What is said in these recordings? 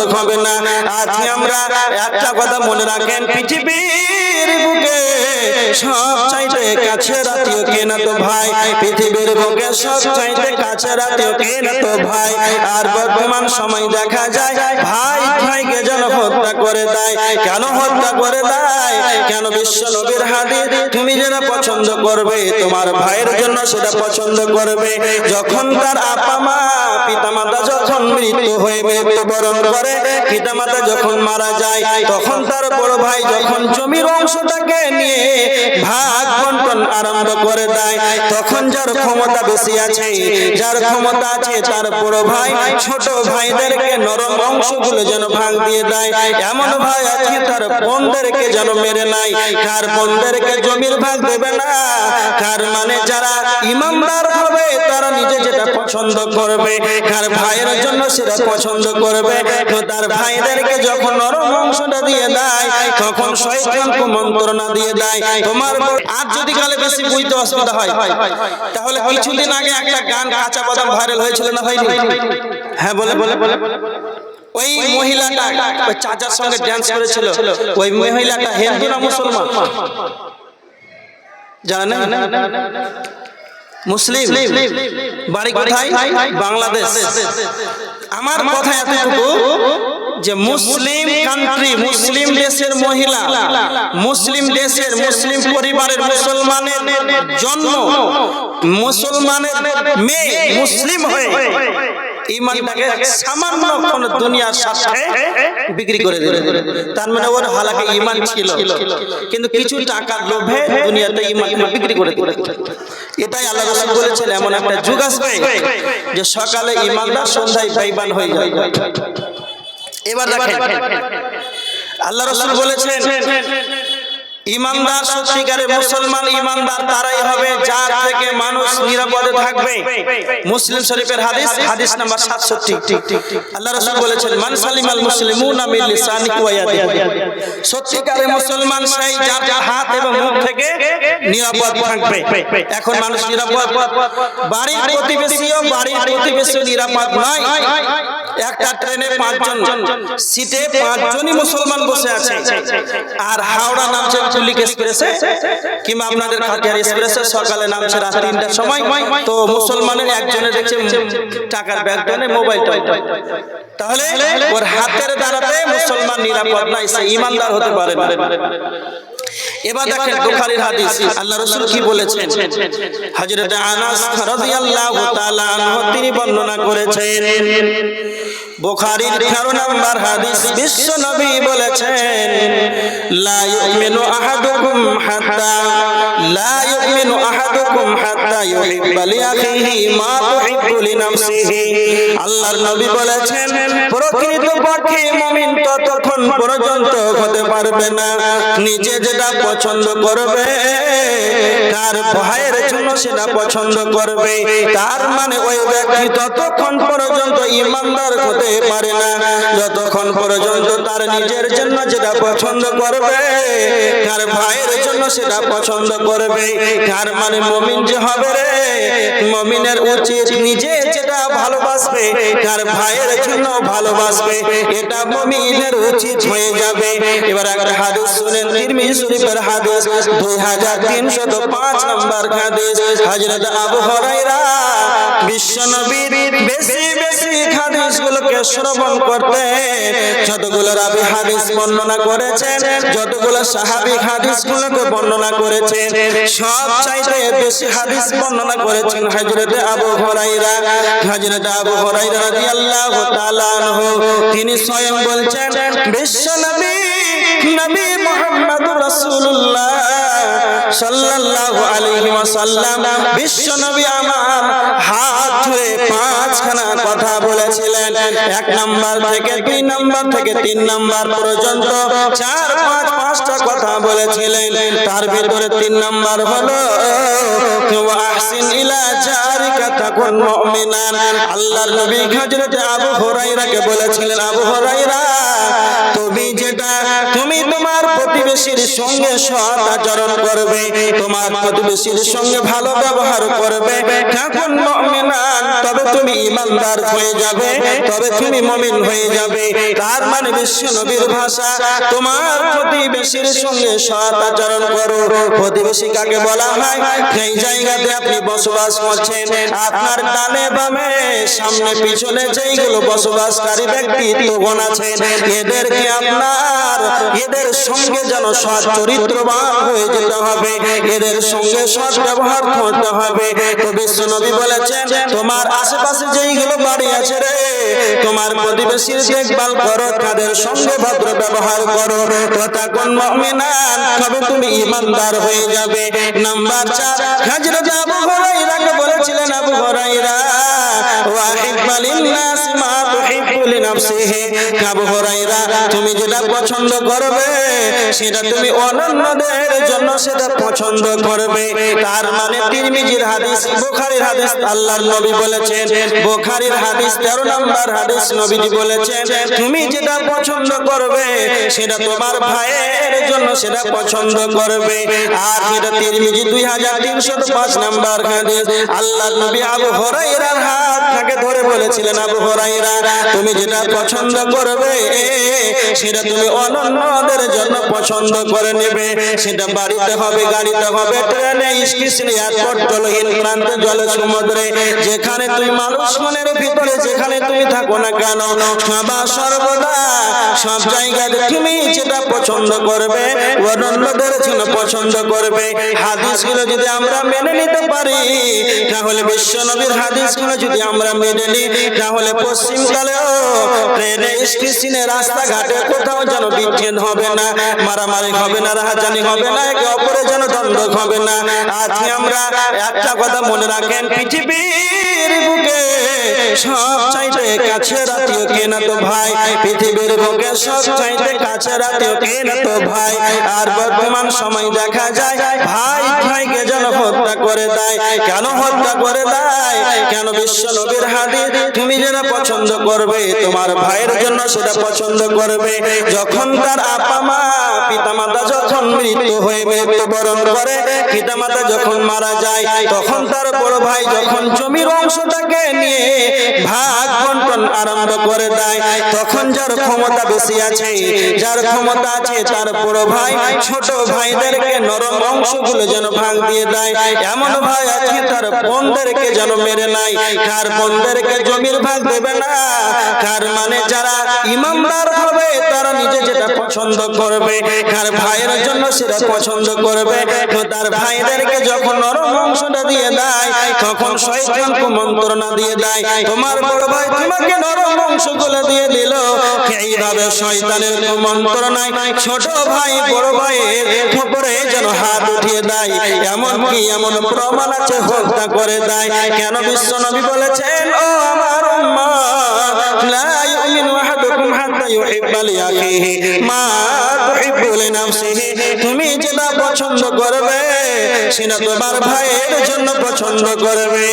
সম্ভব হবে না। আজকে আমরা একটা কথা মনে রাখেন, পৃথিবীর বুকে সবচাইতে কাছের আত্মীয় কে না তো ভাই, পৃথিবীর বুকে সবচাইতে কাছের আত্মীয় কে না তো ভাই। আর বর্তমান সময় দেখা যায় ভাই ভাইকে যেন হত্যা করে দেয়। কেন হত্যা করে দেয়? কেন? বিশ্ব নবীর হাদিস, তুমি যেটা পছন্দ করবে তোমার ভাইয়ের জন্য সেটা পছন্দ করবে। যখন তার আপা মা পিতামাতা যখন মৃত্যু হয়ে মৃত্যুবরণ করে, পিতামাতা যখন মারা যায়, তখন তার বড় ভাই যখন জমির অংশটাকে নিয়ে ভাগ বন্টন আরম্ভ করে দেয়, তখন যার ক্ষমতা বেশি আছে, যার ক্ষমতা আছে, তার বড় ভাই ছোট ভাইদেরকে নরম অংশগুলো যেন ভাগ দিয়ে দেয়। এমন ভাই আছে তার বোনদেরকে যেন মেরে নাই। কার বোনদেরকে জমির ভাগ দেবে না? কার মানে যারা ইমানদার হবে তারা নিজে যেটা পছন্দ করবে, কার ভাইয়ের জন্য সেটা পছন্দ করবে। তো তার ভাইদেরকে যখন নরম অংশটা দিয়ে দেয়, তখন শয়তান কুমন্ত্রণা দিয়ে দেয়। তোমার আর যদি কালে বেশি বুঝতে অসুবিধা হয়, তাহলে কিছুদিন আগে একটা গান কাঁচা বাদাম ভাইরাল হয়েছিল না ভাই? হ্যাঁ, বলে বলে বলে ওই মহিলাটা ওই চাচার সঙ্গে ডান্স করেছিল। ওই মহিলাটা হিন্দু না মুসলমান জানেন? মুসলিম। বাড়ি কোথায়? বাংলাদেশ। আমার কথা এতটুকু যে মুসলিম কান্ট্রি, মুসলিম দেশের মহিলা, মুসলিম দেশের মুসলিম পরিবারের মুসলমানের জন্ম, মুসলমানের মেয়ে মুসলিম হয়ে ইমানটাকে সামান্য কোন দুনিয়ার সাথে বিক্রি করে দিল। তার মানে ওর হালাকে ইমান ছিল, কিন্তু কিছু টাকার লোভে দুনিয়াতে ইমানকে বিক্রি করে দিল। এটাই আল্লাহ রাসূল বলেছেন, এমন একটা যুগ আসবে যে সকালে ইমানদার সন্ধ্যায় বেঈমান হয়ে যাবে। এবার দেখেন আল্লাহ রাসূল বলেছেন, ইমানদার সত্যিকারের মুসলমান ইমানদার তারাই হবে যার থেকে মানুষ নিরাপদে থাকবে। মুসলিম শরীফের হাদিস, হাদিস নাম্বার 67। আল্লাহ রাসূল বলেছেন, মান সালিমাল মুসলিমুনা মিন লিসানিহি ওয়া ইয়াদিহি। সত্যিকারের মুসলমান সেই যার হাত এবং মুখ থেকে নিরাপদ থাকবে। এখন মানুষ নিরাপদ, বাড়ির প্রতিবেশীও নিরাপদ নয়। একটা ট্রেনে 5 জন, সিটে 5 জনই মুসলমান বসে আছে। আর হাওড়া নামছে কুলিক এক্সপ্রেসে কিংবা আপনাদের কাটিয়ার এক্সপ্রেসে সকালে নামছে রাত 3টার সময়, তো মুসলমানের একজনে দেখছে টাকার ব্যাগ টানে মোবাইলটা, তাহলে ওর হাতের দ্বারাতে মুসলমান নিরাপদ নাই, সে ঈমানদার হতে পারে না। এবার দেখেন বুখারীর হাদিস, আল্লাহ রাসূল কি বলেছেন? হযরত আনাস রাদিয়াল্লাহু তাআলা আনহু তিনি বর্ণনা করেছেন, বুখারীর 13 নম্বর হাদিস, বিশ্ব নবী বলেছেন, লা ইউমিনু আহাদুকুম হাত্তা ইউহিব্বা লিআখিহি মা তুহিব্বু লিনাফসিহি। আল্লাহর নবী বলেছেন, প্রকৃতপক্ষে মুমিন ততক্ষণ পর্যন্ত হতে পারবে না নিজে যেটা পছন্দ করবে তার ভাইয়ের জন্য সেটা পছন্দ করবে। তার মানে ওই ব্যক্তি ততক্ষণ পর্যন্ত ঈমানদার হতে পারে না যতক্ষণ পর্যন্ত তার নিজের জন্য যেটা পছন্দ করবে তার ভাইয়ের জন্য সেটা পছন্দ করবে। তার মানে মুমিন যে হবে রে, মুমিনের উচিত নিজে যেটা ভালোবাসবে তার ভাইয়ের জন্য ভালোবাসবে, এটা মুমিনের উচিত হয়ে যাবে। এবার একটা হাদিস শুনেন, তিরমিজি শরীফের হাদিস 2305 নম্বর হাদিস, হযরত আবু হুরায়রা বিশ্বনবীর বেশি বেশি হাদিসগুলোকে শ্রবণ করতে, যতগুলো রাবী হাদিস বর্ণনা করেছেন, যতগুলো সাহাবী হাদিসগুলোকে বর্ণনা করেছেন, সবচাইতে বেশি হাদিস বর্ণনা করেছেন হযরত আবু হুরায়রা। হযরত আবু হুরায়রা রাদিয়াল্লাহু তাআলা আনহু তিনি স্বয়ং বলছেন, বিশ্বনবী নবী মুহাম্মদুর রাসূলুল্লাহ সাল্লাল্লাহু আলাইহি ওয়াসাল্লাম বিশ্বনবী আমার হাত ধরে 5খানা কথা বলেছিলেন। 1 নাম্বার থেকে 2 নাম্বার থেকে 3 নাম্বার পর্যন্ত 5টা কথা বলেছিলেন। তার ভিতরে 3 নাম্বার হলো ওয়া আহসিন ইলা জারিকা তাকুন মুমিনান। আল্লাহর নবী হযরত আবু হুরায়রাকে বলেছিলেন, আবু হুরায়রা তুমি তোমার প্রতিবেশীর সঙ্গে সৎ আচরণ করবে, তোমার প্রতিবেশীর সঙ্গে ভালো ব্যবহার করবে, তখন মুমিনান, তবে তুমি ঈমানদার হয়ে যাবে, তবে তুমি মুমিন হয়ে যাবে। তার মানে বিশ্ব নবীর ভাষা, তোমার প্রতিবেশীর সঙ্গে সৎ আচরণ করো। প্রতিবেশী কাকে বলা হয়? সেই জায়গাতে আপনি বসবাস করছেন, আপনার ডানে বামে সামনে পিছনে যেইগুলো বসবাসকারী ব্যক্তিত্বগণ আছেন, এদেরকে আপনার এদের সঙ্গে যেন সৎ চরিত্রবান হয়ে যেতে হবে, এদের সঙ্গে সৎ ব্যবহার করতে হবে। তো বিশ্ব নবী বলেছেন, তোমার আশেপাশে যেইগুলো বাড়ি আছে রে, তোমার প্রতিবেশীর দেখভাল করো, তাদের সঙ্গে ভদ্র ব্যবহার করো, তখন মুমিনান, তবে তুমি ঈমানদার হয়ে যাবে। নাম্বার 4, হযরত আবু হুরায়রাকে বলেছিলেন, আবু হুরায়রা ওয়াহিব্বা লিন-নাস মা তুহিব্বু লিনাফসিহি, আবু হুরায়রা তুমি যেটা পছন্দ করবে সেটা তুমি অন্যদের জন্য সেটা পছন্দ করবে। তার মানে তিরমিজির হাদিস, বুখারীর হাদিস, আল্লাহর নবী বলেছেন, বুখারীর হাদিস 13 নম্বর হাদিস, নবীজি বলেছেন তুমি যেটা পছন্দ করবে সেটা তোমার ভাইয়ের জন্য সেটা পছন্দ করবে। আর এটা তিরমিজি 2305 নম্বর হাদিস, আল্লাহর নবী আবু হুরায়রার হাত থেকে ধরে বলেছিলেন, আবু হুরায়রা তুমি যেটা পছন্দ করবে সেটা তুমি অন্যদের জন্য পছন্দ করে নেবে। সেটা বাড়িতে হবে, গাড়িতে হবে, ট্রেনে, স্টেশনে, এয়ারপোর্ট, জলহীন প্রান্তে, জলে, সমুদ্রে, যেখানে তুমি মানুষ মনের ভিতরে যেখানে তুমি থাকো না কেন, সদা সর্বদা সব জায়গায় তুমি যেটা পছন্দ করবে অন্যদের জন্য পছন্দ করবে। হাদিসগুলো যদি আমরা মেনে নিতে পারি, তাহলে বিশ্ব নবীর হাদিসগুলো যদি আমরা মেনে নিই, তাহলে পশ্চিমকালেও ট্রেনে, স্টেশনে, রাস্তাঘাটে কোথাও যেন বিচ্ছেদ হবে না, মারামারি হবে না, রাহাজানি হবে না, একে অপরের যেন দ্বন্দ্ব হবে না। আজকে আমরা একটা কথা মনে রাখেন, পৃথিবীর বুকে সব চাইতে কাছের আত্মীয় কে না তো ভাই, পৃথিবীর বুকে সব চাইতে কাছের আত্মীয় কে না তো ভাই। আর বর্তমান সময় দেখা যায় ভাই ভাইকে যেন হত্যা করে দেয়। কেন হত্যা করে দেয়? কেন? বিশ্ব নবীর হাদিস, তুমি যেটা পছন্দ করবে তোমার ভাইয়ের জন্য সেটা পছন্দ করবে। যখন তার আপা মা পিতামাতা যখন মৃত্যুবরণ করে, পিতামাতা যখন মারা যায়, তখন তার বড় ভাই যখন জমির অংশটাকে নিয়ে ভাগ বন্টন আরম্ভ করে দেয়, তখন যার ক্ষমতা বেশি আছে, যার ক্ষমতা আছে, তার বড় ভাই ছোট ভাইদেরকে নরম অংশগুলো যেন ভাগ দিয়ে দেয়। এমন ভাই আছে তার বোনদেরকে যেন মেরে নাই, কার বোনদেরকে জমির ভাগ দেবে না। কার মানে যারা ইমানদার হবে তারা নিজে যেটা পছন্দ করবে, কার ভাইয়ের জন্য সেটা পছন্দ করবে। তো তার ভাইদেরকে যখন নরম অংশটা দিয়ে দেয়, তখন শয়তান কুমন্ত্রণা দিয়ে দেয়, তোমার বড় ভাই তোমাকে নরম অংশগুলো দিয়ে দিল। এইভাবে শয়তানের কুমন্ত্রণায় ছোট ভাই বড় ভাইয়ের উপরে যেন হাত উঠিয়ে দেয়, এমন প্রমাণ আছে হত্যা করে দেয়। কেন? বিশ্ব নবী বলেছেন, ও আমার উম্মত, লা ইউমিনু আহাদুকুম হাত্তা ইউহিব্বা লিআখিহি মা তুহিব্বু লিনাফসিহি, তুমি যেটা পছন্দ করবে সেটা তোমার ভাইয়ের জন্য পছন্দ করবে।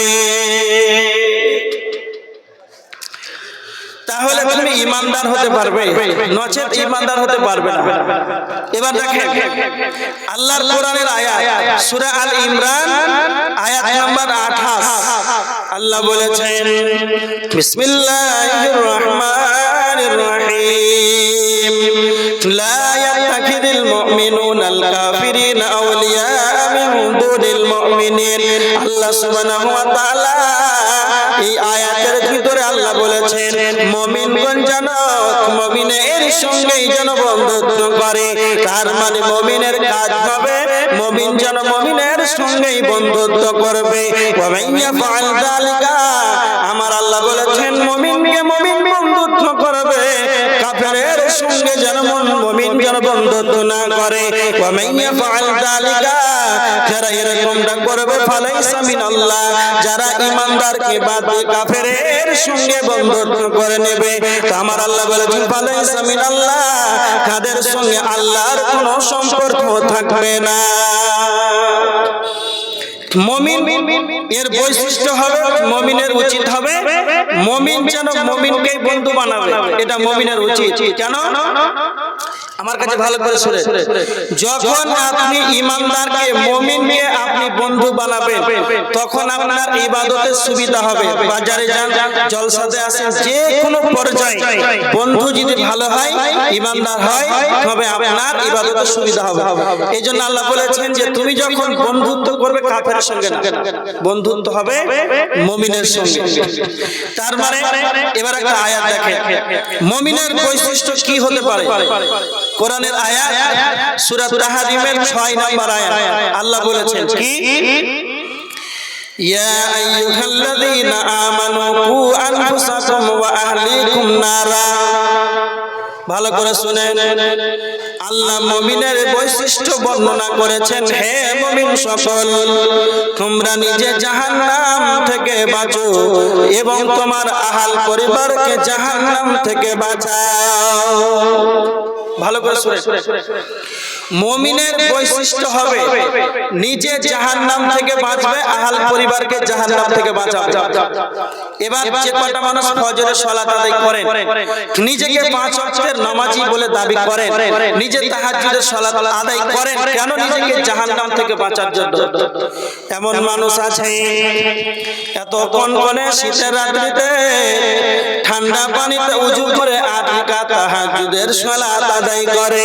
তাহলে তুমি ঈমানদার হতে পারবে, নচেত ঈমানদার হতে পারবে না। এবার দেখেন আল্লাহর কোরআনের আয়াত, সূরা আল ইমরান আয়াত নাম্বার 28, আল্লাহ বলেছেন, বিসমিল্লাহির রহমানির রহিম, লা ইয়াত্তাখিযুল মুমিনুনাল কাফিরিনা আউলিয়া মিন দুনিল মুমিনিন। আল্লাহ সুবহানাহু ওয়া তাআলা এই আয়াতের ভিতরে আল্লাহ বলেছেন, মুমিনগণ যেন মুমিনের সঙ্গেই যেন বন্ধুত্ব করে। তার মানে মুমিনের কাজ হবে মুমিন যেন মুমিনের সঙ্গেই বন্ধুত্ব করবে। ওয়া মান ইয়াফআল যালিকা, আমার আল্লাহ বলেছেন মুমিনকে মুমিন বন্ধুত্ব করবে, কাফেরের সঙ্গে যেন মুমিন যেন বন্ধুত্ব না করে। ওয়া মান ইয়াফআল যালিকা, যারা এরকমটা করবে, ফালাইসা মিনাল্লাহ, যারা ঈমানদারকে বাদ দিয়ে কাফেরের সঙ্গে বন্ধুত্ব করে নেবে, তো আমার আল্লাহ বলেছেন ফালাইসা মিনাল্লাহ, তাদের সঙ্গে আল্লাহর কোনো সম্পর্ক থাকবে না। মুমিন এর বৈশিষ্ট্য হবে, মুমিনের উচিত হবে মুমিন যেন মুমিনকে বন্ধু বানাবে, এটা মুমিনের উচিত। কেন? আমার কাছে ভালো করে শুনে, যখন আপনি ইমানদারকে মুমিনকে আপনি বন্ধু বানাবেন তখন আপনার ইবাদতের সুবিধা হবে। বাজারে যান, জলসাতে আসেন, যে কোনো পর্যায়ে বন্ধু যদি ভালো হয়, ইমানদার হয়, তবে আপনার ইবাদতের সুবিধা হবে। এই জন্য আল্লাহ বলেছেন যে তুমি যখন বন্ধুত্ব করবে কাফেরের সঙ্গে না, বন্ধুত্ব হবে মুমিনের সঙ্গে। তার মানে এবার একটা আয়াত দেখেন, মুমিনের বৈশিষ্ট্য কি হতে পারে। কোরআনের আয়াত সূরা তাহরিমের 6 নম্বর আয়াত আল্লাহ বলেছেন কি, ইয়া আইয়ুহাল্লাযীনা আমানু কু আনফুসাকুম ওয়া আহলিকুম নারা। ভালো করে শুনেন, আল্লাহ মুমিনের বৈশিষ্ট্য বর্ণনা করেছেন, হে মুমিন সকল, তোমরা নিজে জাহান্নাম থেকে বাঁচো এবং তোমার আহাল পরিবারকে জাহান্নাম থেকে বাঁচাও। ভালো করে শুনেন, মুমিনের বৈশিষ্ট্য হবে নিজে জাহান্নাম থেকে বাঁচবে, আহাল পরিবারকে জাহান্নাম থেকে বাঁচাবে। এবার যে কটা মানুষ ফজরের সালাত আদায় করেন, নিজেকে 5 ওয়াক্তের নামাজি বলে দাবি করেন, নিজে তাহাজ্জুদের সালাত আদায় করেন, কেন? নিজেকে জাহান্নাম থেকে বাঁচার জন্য। এমন মানুষ আছে এত কনকনে শীতের রাত্রিতে ঠান্ডা পানিতে ওযু করে 8 রাকাত তাহাজ্জুদের সালাত আদায় করে।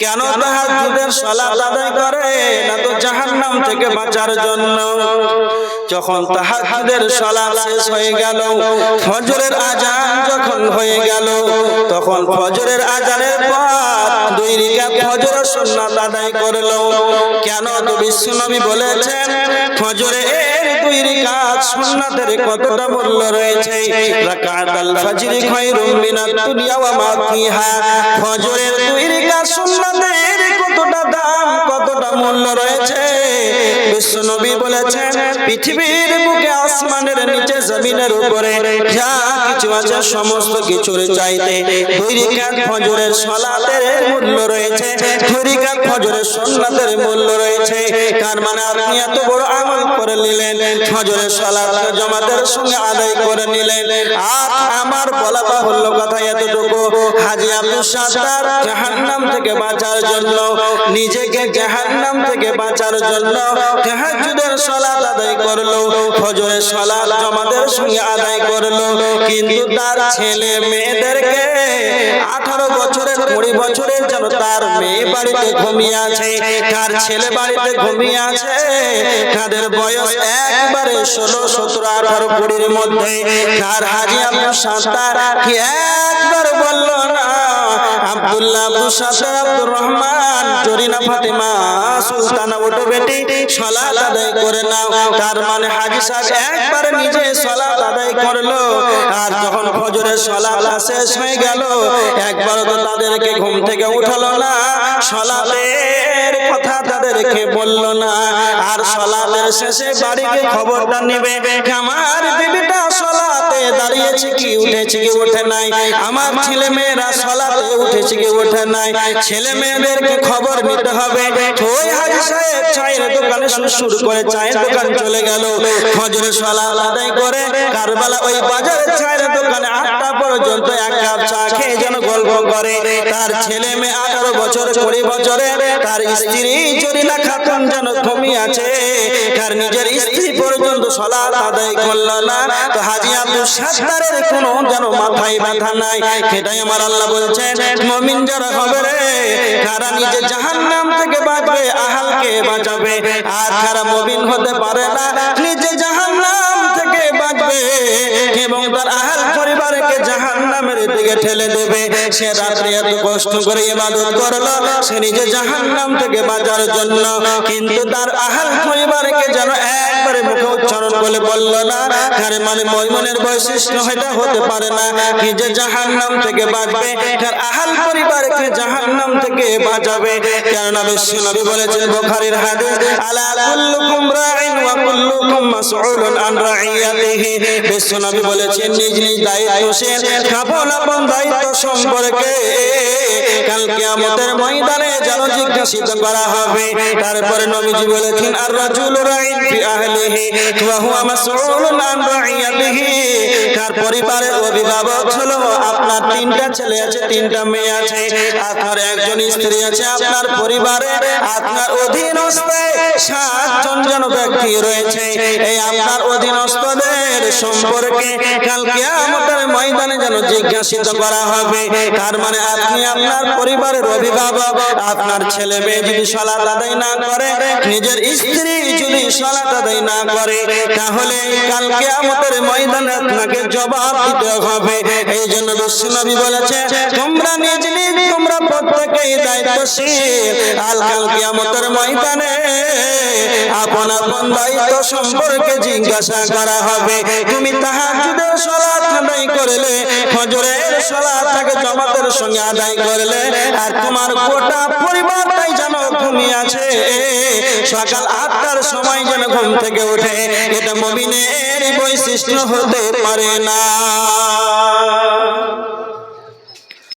কেন তাহাজ্জুদের সালাত আদায় করে? না তো জাহান্নাম থেকে বাঁচার জন্য। যখন তাহাজ্জুদের সালাত শেষ হয়ে গেল, ফজরের আযান যখন হয়ে গেল, তখন ফজরের আযানের পর 2 রাকাত ফজরের সুন্নাত আদায় করলো। কেন? তো বিশ্বনবী বলেছেন ফজরের 2 রাকাত সুন্নাতের কতটা মূল্য রয়েছে। রাকাতুল ফজরি খায়রুম মিনাদ দুনিয়া ওয়া মা ফিহা। ফজরের 2 রাকাত সুন্নাতের কতটা দাম, কতটা মূল্য রয়েছে। বিশ্বনবী বলেছেন পৃথিবীর বুকে, আসমানের নিচে, জমিনের উপরে যা কিছু আছে সমস্ত কিছুর চাইতে 2 রাকাত ফজরের সালাতের মূল্য রয়েছে, 2 রাকাত ফজরের সুন্নাতের মূল্য রয়েছে। তার মানে আপনি এত বড় আমল করে নিলেন, ফজরের সালাত জামাতের সঙ্গে আদায় করে নিলেন। আর আমার বলা বাহুল্য কথা এতটুকু, হাজী আব্দুল সাত্তার জাহান্নাম থেকে বাঁচার জন্য, নিজেকে জাহান্নাম থেকে বাঁচার জন্য তাহাজ্জুদের সালাত আদায় করলো, ফজরের সালাত জামাতের সঙ্গে আদায় করলো। কিন্তু তার ছেলে মেয়েদেরকে 18 বছরের 20 বছরের যেন তার মেয়ে বাড়িতে ঘুমিয়ে আছে, তার ছেলে বাড়িতে ঘুমিয়ে আছে, তাদের বয়স একবারে 16, 17, 18, 20 মধ্যে। তার হাজী আব্দুল সাত্তার কি একবার বলল না, আব্দুল্লাহ, আব্দুল সাত্তার, আব্দুর রহমান, জরিনা, ফাতেমা, সুলতানা, ওটো বেটি সালাত আদায় করে নাও। তার মানে হাজী সাহেব একবার নিজে সালাত আদায় করলো, আর যখন ফজরের সালাত শেষ হয়ে গেল, একবার তো তাদেরকে ঘুম থেকে উঠালো না, সালাতের কথা তাদেরকে বলল না। আর সালাতের শেষে বাড়িতে খবরটা নেবে, আমার বিবিটা সালাতে দাঁড়িয়েছে কি, উঠেছে কি ওঠে নাই, আমার ছেলে মেয়েরা সালাতে উঠেছে কি ওঠে নাই, ছেলে মেয়েদেরকে খবর নিতে হবে। ওই হাজী সাহেব চায়ের দোকানে শুরু করে চায়ের দোকান চলে গেল, ফজরের সালাত আদায় করে কারবালা ওই বাজারে চায়ের দোকানে 8টা পর্যন্ত 1 কাপ চা খেয়ে যেন গল্প করে। তার ছেলে মেয়ে 18 বছর 20 বছরে, তার স্ত্রী জরিনা খাতুন যেন ঘুমিয়ে আছে, তার নিজের স্ত্রী পর্যন্ত সালাত আদায় করল না। তো হাজী আব্দুল সাত্তারের কোনো যেন মাথায় ব্যথা নাই। সেটাই আমার আল্লাহ বলছেন, মুমিন যারা হবে রে, তারা নিজে জাহান্নাম থেকে বাঁচবে, আহালকে বাঁচাবে। আর যারা মুমিন হতে পারে না, নিজে জাহান্নাম থেকে বাঁচবে এবং তার আহাল পরিবারকে জাহান্নামের দিকে ঠেলে দেবে। সে রাত্রে এত কষ্ট করে ইবাদত করলো, সে নিজে জাহান্নাম থেকে বাঁচার জন্য, কিন্তু তার আহাল পরিবারকে যেন একবারে মুখে উচ্চারণ বলে বলল না। তার মানে মুমিনের বৈশিষ্ট্য এটা হতে পারে না, নিজে জাহান্নাম থেকে বাঁচবে, তার আহাল পরিবারকে জাহান্নাম থেকে বাঁচাবে। কারণ বিশ্বনবী বলেছেন বুখারীর হাদিস, আলা কুল্লুকুম রাইন ওয়া কুল্লুকুম মাসউলুন আন রাইয়াতিহি। বিশ্বনবী বলেছেন নিজ নিজ দায়িত্ব সে আপন আপন দায়িত্ব সম্পর্কে কাল কিয়ামতের ময়দানে যেন জিজ্ঞাসিত করা হবে। তারপরে নবীজি বলেছেন আর রাজুলু রাইন ফি আহলিহি ওয়া হুয়া মাসউলুন আন রাইয়াতিহি। তার পরিবারের অভিভাবক হলো আপনার তিনটা ছেলে আছে, তিনটা মেয়ে আছে, আপনার একজন স্ত্রী আছে, আপনার পরিবারে আপনার অধীনস্থে 7 জন ব্যক্তি রয়েছে। এই আপনার অধীনস্থদের সম্পর্কে কাল কিয়ামতের ময়দানে যেন জিজ্ঞাসিত করা হবে। তার মানে আপনি আপনার পরিবারের অভিভাবক, আপনার ছেলে মেয়ে যদি সালাত আদায় না করে, নিজের স্ত্রী যদি সালাত আদায় না করে, তাহলে কাল কিয়ামতের ময়দানে আপনাকে জবাব দিতে হবে। এই জন্য বিশ্বনবী বলেছে তোমরা নিজ নিজ তোমরা প্রত্যেকেই দায়িত্বশীল। কাল কিয়ামতের ময়দানে আপন আপন দায়িত্ব সম্পর্কে জিজ্ঞাসা করা হবে। তুমি তাহাজ্জুদের সালাত আদায় করলে, ফজরের সালাতটাকে জামাতের সঙ্গে আদায় করলে, আর তোমার গোটা পরিবারটাই যেন ঘুমিয়ে আছে, সকাল 8টার সময় যেন ঘুম থেকে ওঠে, এটা মুমিনের বৈশিষ্ট্য হতে পারে না।